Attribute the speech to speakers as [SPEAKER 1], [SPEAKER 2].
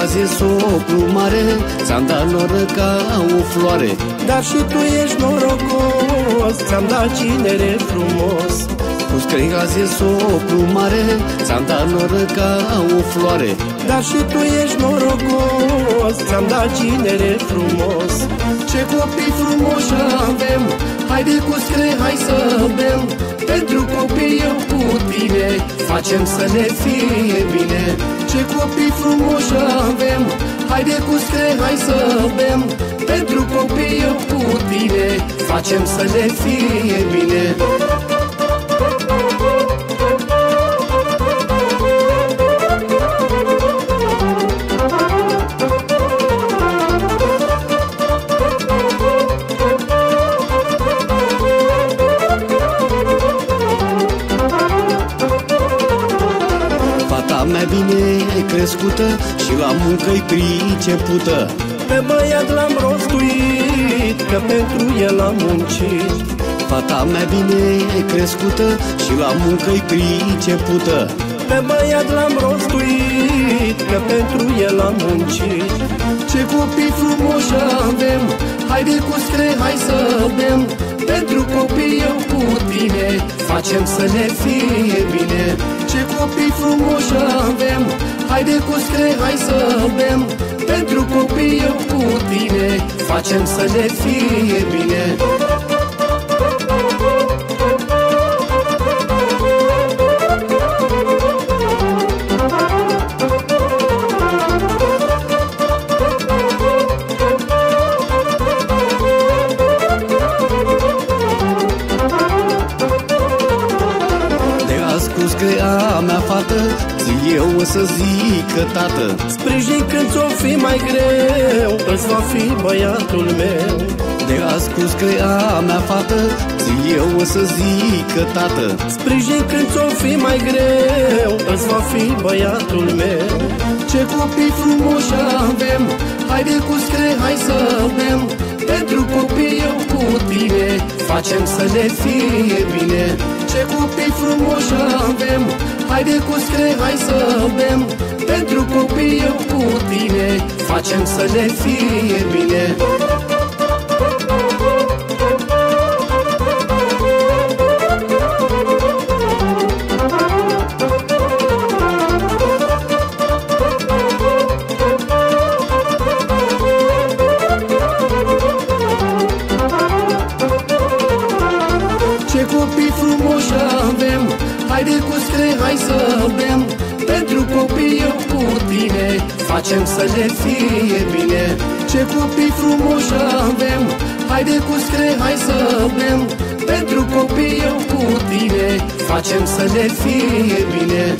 [SPEAKER 1] azi e socru mare, ți-am dat noroc ca o floare.
[SPEAKER 2] Dar și tu ești norocos, ți-am dat cinere frumos.
[SPEAKER 1] Spus că azi e socru mare, ți-am dat noroc ca o floare.
[SPEAKER 2] Dar și tu ești norocos, ți-am dat cinere frumos.
[SPEAKER 1] Ce copii frumoși avem, haide cu scre, hai să bem. Pentru copii eu cu tine facem să ne fie bine. Ce copii frumoși avem, haide cu scre, hai să bem. Pentru copii eu cu tine facem să ne fie bine. Mea bine crescută și la muncă-i pricepută.
[SPEAKER 2] Pe băiat l-am rostuit, că pentru el am muncit.
[SPEAKER 1] Fata mea bine crescută și la muncă-i pricepută.
[SPEAKER 2] Pe băiat l-am rostuit, că pentru el am muncit.
[SPEAKER 1] Ce copii frumoși avem, haide cu scre, hai să bem. Pentru copii eu cu tine facem să ne fie bine. Ce copii frumoși avem, haide cu scre, hai să bem. Pentru copii eu cu tine facem să ne fie bine. A mea fată, zi eu o să zică tată.
[SPEAKER 2] Sprijin când ți-o fi mai greu, îți va fi băiatul meu.
[SPEAKER 1] De azi cu screa mea fată, zi eu o să zică tată.
[SPEAKER 2] Sprijin când ți-o fi mai greu, îți va fi băiatul meu.
[SPEAKER 1] Ce copii frumoși avem, haide cu scre, hai să bem. Pentru copii eu cu tine facem să ne fie bine. Ce copii frumoși avem, haide cu scre, hai să bem. Pentru copii eu cu tine facem să ne fie bine. Ce copii frumoși avem, haide cu scre, hai să bem. Pentru copii eu cu tine facem să ne fie bine. Ce copii frumoși avem, haide cu scre, hai să bem. Pentru copii eu cu tine facem să ne fie bine.